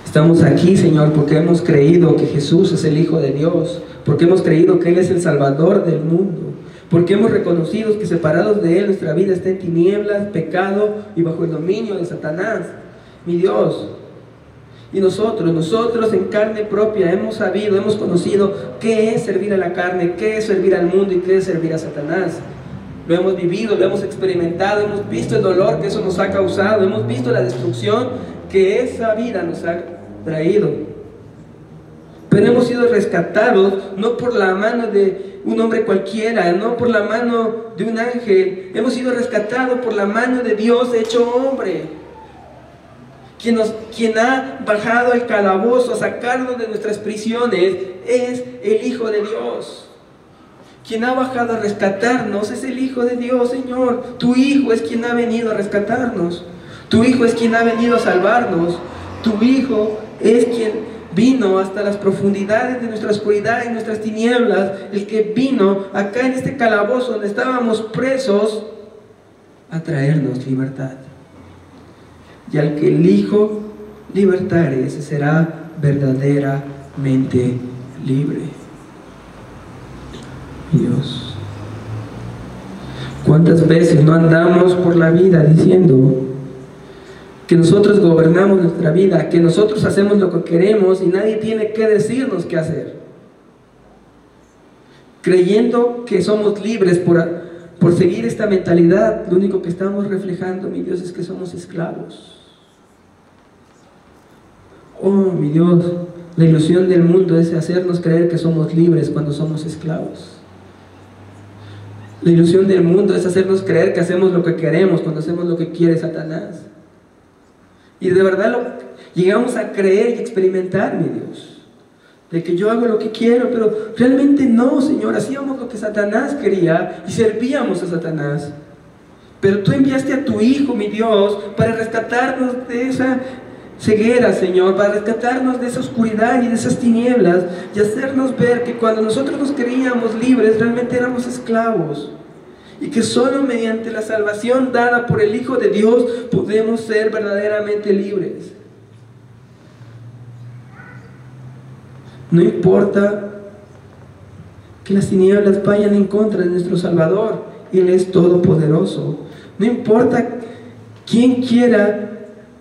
Estamos aquí, Señor, porque hemos creído que Jesús es el Hijo de Dios, porque hemos creído que Él es el Salvador del mundo, porque hemos reconocido que separados de Él nuestra vida está en tinieblas, pecado y bajo el dominio de Satanás, mi Dios. Y nosotros en carne propia hemos sabido, hemos conocido qué es servir a la carne, qué es servir al mundo y qué es servir a Satanás. Lo hemos vivido, lo hemos experimentado, hemos visto el dolor que eso nos ha causado, hemos visto la destrucción que esa vida nos ha traído. Pero hemos sido rescatados no por la mano de un hombre cualquiera, no por la mano de un ángel. Hemos sido rescatados por la mano de Dios hecho hombre, quien ha bajado al calabozo a sacarnos de nuestras prisiones es el Hijo de Dios. Quien ha bajado a rescatarnos es el Hijo de Dios, Señor. Tu Hijo es quien ha venido a rescatarnos. Tu Hijo es quien ha venido a salvarnos. Tu Hijo es quien vino hasta las profundidades de nuestra oscuridad y nuestras tinieblas. El que vino acá en este calabozo donde estábamos presos a traernos libertad. Y al que el Hijo libertare, ese será verdaderamente libre. Dios, ¿cuántas veces no andamos por la vida diciendo que nosotros gobernamos nuestra vida, que nosotros hacemos lo que queremos y nadie tiene que decirnos qué hacer? Creyendo que somos libres por seguir esta mentalidad, lo único que estamos reflejando, mi Dios, es que somos esclavos. Oh, mi Dios, la ilusión del mundo es hacernos creer que somos libres cuando somos esclavos. La ilusión del mundo es hacernos creer que hacemos lo que queremos cuando hacemos lo que quiere Satanás. Y de verdad llegamos a creer y experimentar, mi Dios, de que yo hago lo que quiero, pero realmente no, Señor. Hacíamos lo que Satanás quería y servíamos a Satanás. Pero tú enviaste a tu Hijo, mi Dios, para rescatarnos de esa ceguera, Señor, para rescatarnos de esa oscuridad y de esas tinieblas y hacernos ver que cuando nosotros nos creíamos libres, realmente éramos esclavos. Y que solo mediante la salvación dada por el Hijo de Dios podemos ser verdaderamente libres. No importa que las tinieblas vayan en contra de nuestro Salvador, Él es todopoderoso. No importa quién quiera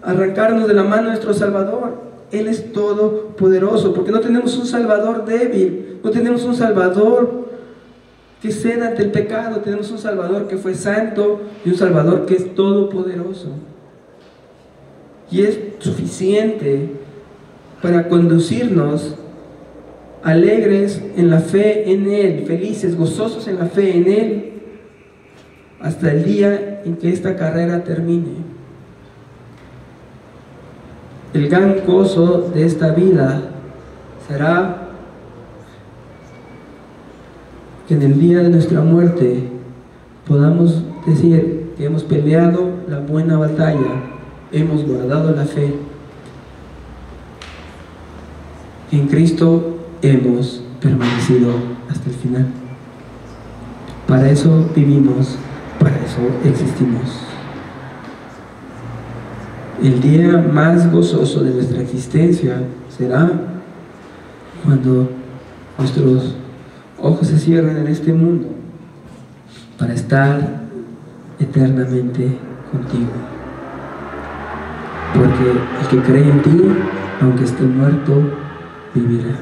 arrancarnos de la mano de nuestro Salvador, Él es todopoderoso, porque no tenemos un Salvador débil, no tenemos un Salvador que ceda ante el pecado. Tenemos un Salvador que fue santo y un Salvador que es todopoderoso. Y es suficiente para conducirnos alegres en la fe en Él, felices, gozosos en la fe en Él, hasta el día en que esta carrera termine. El gran gozo de esta vida será que en el día de nuestra muerte podamos decir que hemos peleado la buena batalla, hemos guardado la fe, en Cristo hemos permanecido hasta el final. Para eso vivimos, para eso existimos. El día más gozoso de nuestra existencia será cuando nuestros ojos se cierren en este mundo para estar eternamente contigo. Porque el que cree en ti, aunque esté muerto, vivirá.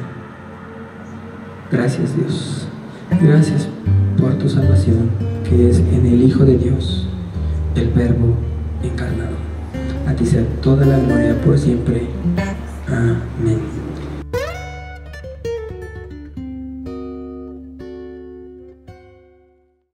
Gracias, Dios. Gracias por tu salvación, que es en el Hijo de Dios, el Verbo encarnado. A ti sea toda la gloria por siempre. Amén.